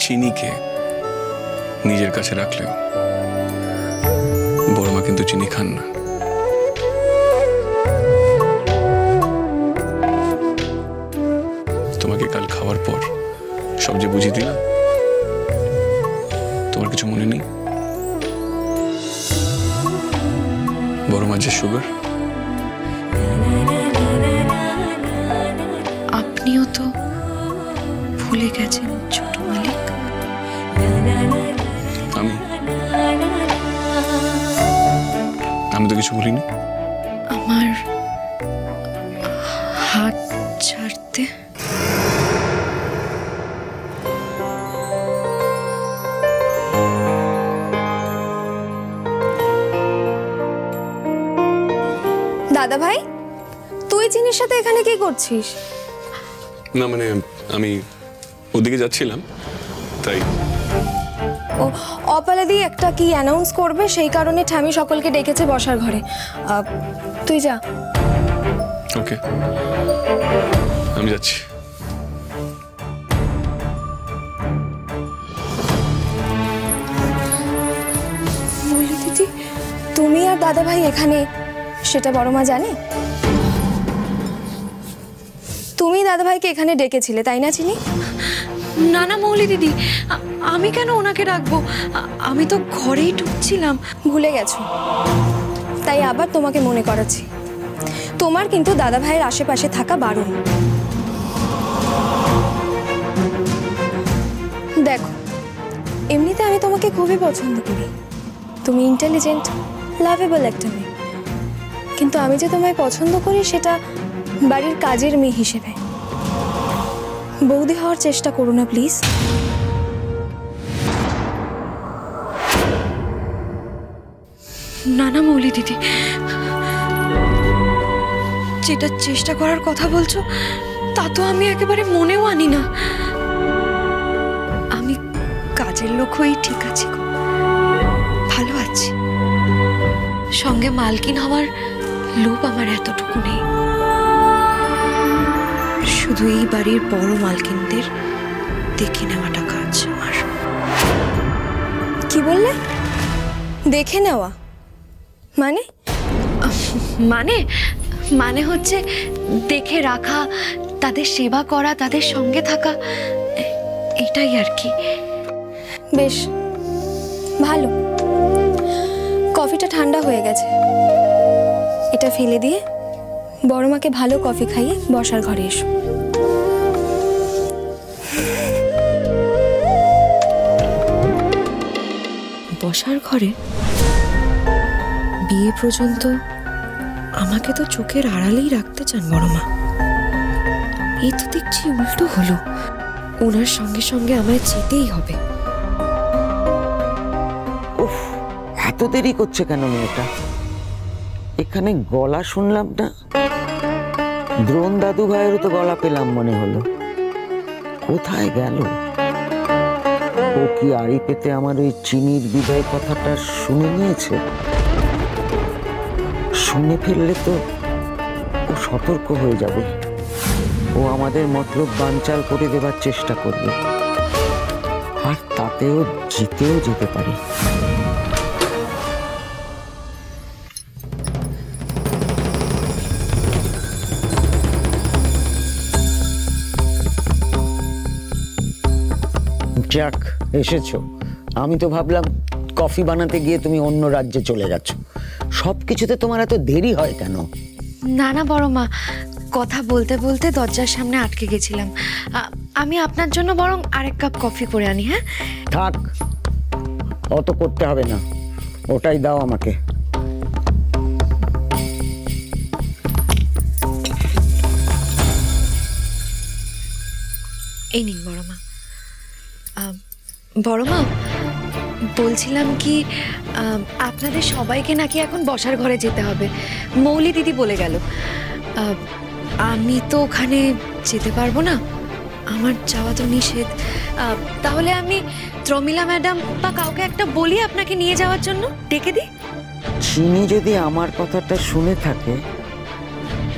চিনিকে নিজের কাছে রাখলেও বড় মা কিন্তু চিনি খান না। তোমাকে কাল খাওয়ার পর সব যে বুঝিয়ে দিলাম, তোমার কিছু মনে নেই? বড় মা যে সুগার। আপনিও তো ভুলে গেছেন ছোট মালিক। আমি তো কিছু বলিনি। আমার হাত ছাড়তে। দাদা ভাই, তুই চিনির সাথে এখানে কি করছিস? না মানে আমি ওদিকে যাচ্ছিলাম তাই। ও অপালাদি একটা কি অ্যানাউন্স করবে, সেই কারণে ঠামি সকলকে ডেকেছে বসার ঘরে। তুই যা। ওকে, আমি যাচ্ছি। দিদি, তুমি আর দাদা ভাই এখানে, সেটা বড় মা জানে? তুমি দাদা ভাইকে এখানে ডেকেছিলে তাই না চিনি? না না মৌলি দিদি, আমি কেন ওনাকে ডাকবো? আমি তো ঘরেই ঢুকছিলাম। ভুলে গেছো? তাই আবার তোমাকে মনে করাচ্ছি, তোমার কিন্তু দাদা ভাইয়ের আশেপাশে থাকা বারণ। দেখো, এমনিতে আমি তোমাকে খুবই পছন্দ করি, তুমি ইন্টেলিজেন্ট, লাভেবল একটা মেয়ে। কিন্তু আমি যে তোমায় পছন্দ করি সেটা বাড়ির কাজের মেয়ে হিসেবে। বৌদি হওয়ার চেষ্টা করো না প্লিজ। না না মৌলি দিদি, যেটা চেষ্টা করার কথা বলছো তা তো আমি একেবারে মনেও আনি না। আমি কাজের লোক হয়েই ঠিক আছি, ভালো আছি। সঙ্গে মালকিন হওয়ার লোভ আমার এতটুকু নেই। শুধু এই বাড়ির বড় মালকিনদের দেখে নেওয়াটা কাজ আমার। কি বললে? দেখে নেওয়া মানে? মানে মানে হচ্ছে দেখে রাখা, তাদের সেবা করা, তাদের সঙ্গে থাকা, এটাই আর কি। বেশ ভালো। কফিটা ঠান্ডা হয়ে গেছে, এটা ফেলে দিয়ে বড় মাকে ভালো কফি খাইয়ে বসার ঘরে এসো। বসার ঘরে? বিয়ে পর্যন্ত আমাকে তো চোখের আড়ালেই রাখতে চান বড় মা। এই তো দেখছি উল্টো হলো, ওনার সঙ্গে সঙ্গে আমায় যেতেই হবে। উফ, এত দেরি করছে কেন মেয়েটা? এখানে গলা শুনলাম না, দ্রোণ দাদু ভাইয়েরও তো গলা পেলাম মনে হলো। কোথায় গেল? ও কি আড়ি পেতে আমার ওই চিনির বিদায় কথাটা শুনে নিয়েছে? শুনে ফেললে তো ও সতর্ক হয়ে যাবে, ও আমাদের মতলব বানচাল করে দেবার চেষ্টা করবে, আর তাতেও জিতেও যেতে পারে। যাক, এসেছো। আমি তো ভাবলাম কফি বানাতে গিয়ে তুমি অন্য রাজ্যে চলে গেছো। সবকিছুতে তোমার এত দেরি হয় কেন? না না বড় মা, কথা বলতে বলতে দরজার সামনে আটকে গেছিলাম। আমি আপনার জন্য বরং আরেক কাপ কফি করে আনি। হ্যাঁ থাক, অত করতে হবে না, ওটাই দাও আমাকে। এই নিন বড় মা। বড় মা, বলছিলাম কি, আপনাদের সবাইকে নাকি এখন বসার ঘরে যেতে হবে, মৌলি দিদি বলে গেল। আমি তো ওখানে যেতে পারবো না, আমার যাওয়া তো নিষেধ। তাহলে আমি প্রমিলা ম্যাডাম বা কাউকে একটা বলি আপনাকে নিয়ে যাওয়ার জন্য, ডেকে দিই। চিনি যদি আমার কথাটা শুনে থাকে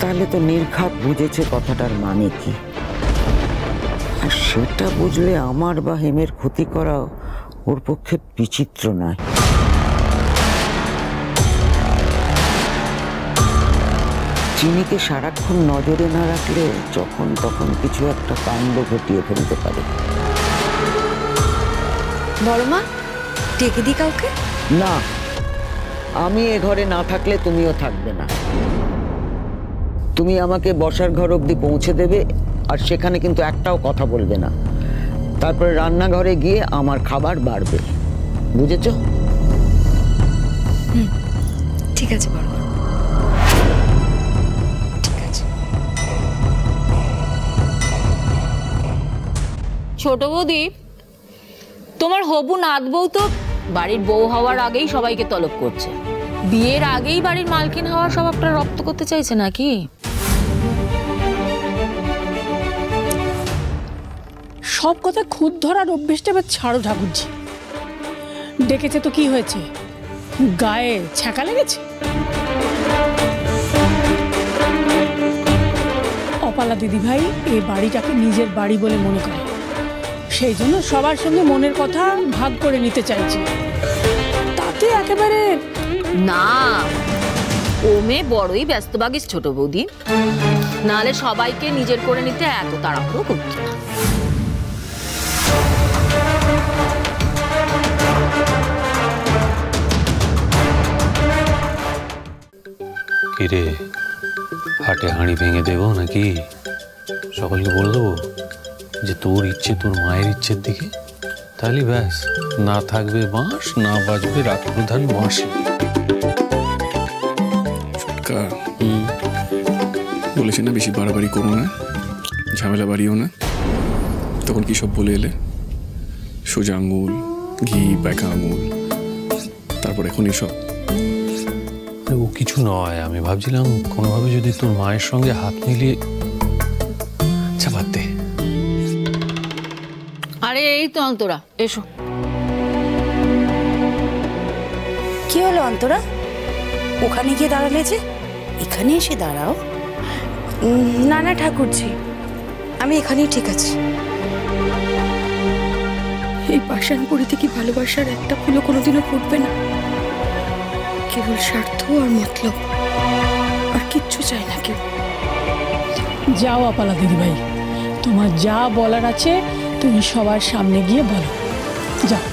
তাহলে তো নির্ঘাত বুঝেছে কথাটার মানে কি। আর সেটা বুঝলে আমার বা হেমের ক্ষতি করা ওর পক্ষে বিচিত্র নয়। চিনিকে সারাক্ষণ নজরে না রাখলে যখন তখন কিছু একটা কাণ্ড ঘটিয়ে ফেলতে পারে। বড় মা, ডেকে দিই কাউকে? না, আমি এ ঘরে না থাকলে তুমিও থাকবে না। তুমি আমাকে বসার ঘর অবধি পৌঁছে দেবে, আর সেখানে কিন্তু একটাও কথা বলবে না। তারপরে রান্নাঘরে গিয়ে আমার খাবার বাড়বে, বুঝেছো? ঠিক আছে বড় মা, ঠিক আছে। ছোট বৌদি, তোমার হবু নাত বউ তো বাড়ির বউ হওয়ার আগেই সবাইকে তলব করছে। বিয়ের আগেই বাড়ির মালকিন হওয়ার স্বভাবটা রপ্ত করতে চাইছে নাকি? সব কথা খুদ ধরার অভ্যেসটা এবার ছাড়ো ঠাকুরজি। ডেকেছে তো কি হয়েছে, গায়ে ছ্যাঁকা লেগেছে? অপালা দিদি ভাই এই বাড়িটাকে নিজের বাড়ি বলে মনে করে, সেই জন্য সবার সঙ্গে মনের কথা ভাগ করে নিতে চাইছে। তাতে একেবারে না, ও মেয়ে বড়ই ব্যস্তবাগিস ছোট বৌদি, নাহলে সবাইকে নিজের করে নিতে এত তাড়াহুড়ো করত না। কিরে, হাটে হাঁড়ি ভেঙে দেবো নাকি? সকলকে বলে দেবো যে তোর ইচ্ছে তোর মায়ের ইচ্ছের দিকে, তাহলে ব্যাস, না থাকবে বাঁশ, না বাজবে রাতপ্রধান বাঁশি। বলেছি না বেশি বাড়াবাড়ি করো না, ঝামেলা বাড়িও না। তখন কি সব বলে এলে? সোজা আঙুল, ঘি, পাকা আঙুল, তারপর এখন এসব। ও কিছু নয়, আমি ভাবছিলাম কোনোভাবে যদি তোর মায়ের সঙ্গে হাত মিলিয়ে চাপাতে। আরে এই তো অন্তরা, এসো। কি হলো অন্তরা, ওখানে গিয়ে দাঁড়ালে যে? এখানে এসে দাঁড়াও। না না ঠাকুরজি, আমি এখানেই ঠিক আছি। এই পাষাণপুরীতে কি ভালোবাসার একটা ফুলও কোনোদিনও ফুটবে না? কেবল স্বার্থ আর মতলব, আর কিচ্ছু চাই না কেউ। যাও অপালা দিদি ভাই, তোমার যা বলার আছে তুমি সবার সামনে গিয়ে বলো, যাও।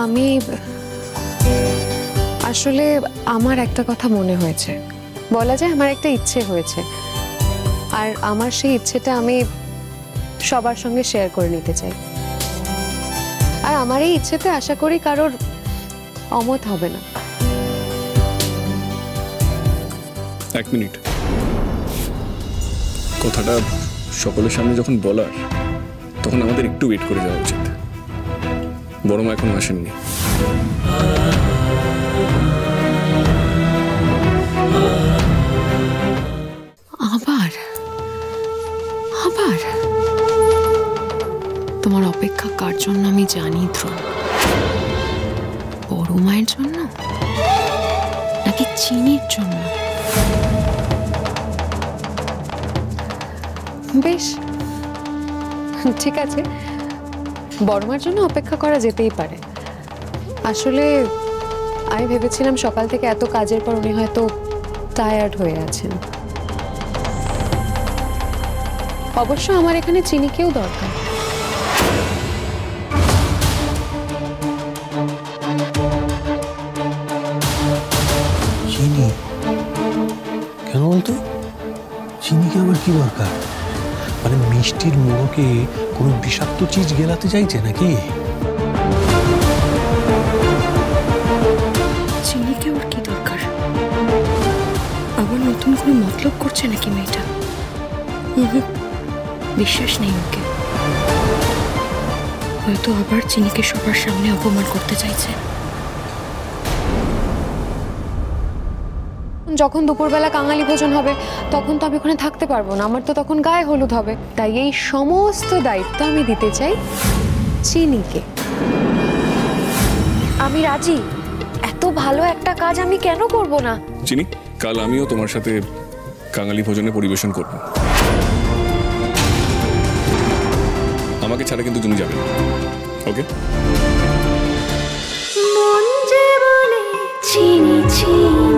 আমি আসলে আমার একটা কথা মনে হয়েছে, বলা যায় আমার একটা ইচ্ছে হয়েছে, আর আমার সেই ইচ্ছেটা আমি সবার সঙ্গে শেয়ার করে নিতে চাই। আর আমার এই ইচ্ছেতে আশা করি কারোর অমত হবে না। এক মিনিট, কথাটা সকলের সামনে যখন বলার, তখন আমাদের একটু ওয়েট করে যাওয়া উচিত। বড় মা এখনো আসেননি। আবার আবার তোমার অপেক্ষা কার জন্য আমি জানি ধ্রুব। বড় মায়ের জন্য নাকি চিনির জন্য? বেশ, ঠিক আছে, বড় মার জন্য অপেক্ষা করা যেতেই পারে। আসলে আমি ভেবেছিলাম সকাল থেকে এত কাজের পর উনি হয়তো টায়ার্ড হয়ে আছেন। অবশ্য আমার এখানে চিনিকেও দরকার। চিনি কেন বলতো? চিনিকে আবার কি দরকার? মানে মিষ্টির মোড়কে কোনো বিষাক্ত চিজ গেলাতে চাইছে নাকি? চিনিকে ওর কি দরকার? আবার নতুন করে মতলব করছে নাকি মেয়েটা? বিশ্বাস নেই ওকে। হয়তো আবার চিনিকে সবার সামনে অপমান করতে চাইছে। যখন দুপুরবেলা কাঙালি ভোজন হবে তখন তো আমি ওখানে থাকতে পারবো না, আমার তো তখন গায়ে হলুদ হবে। তাই এই সমস্ত দায়িত্ব আমি দিতে চাই চিনিকে। আমি রাজি, এত ভালো একটা কাজ আমি কেন করব না? চিনি, কাল আমিও তোমার সাথে কাঙালি ভোজনে পরিবেশন করব। আমাকে ছাড়া কিন্তু তুমি যাবে না, ওকে? মন যে বলে চিনি চিনি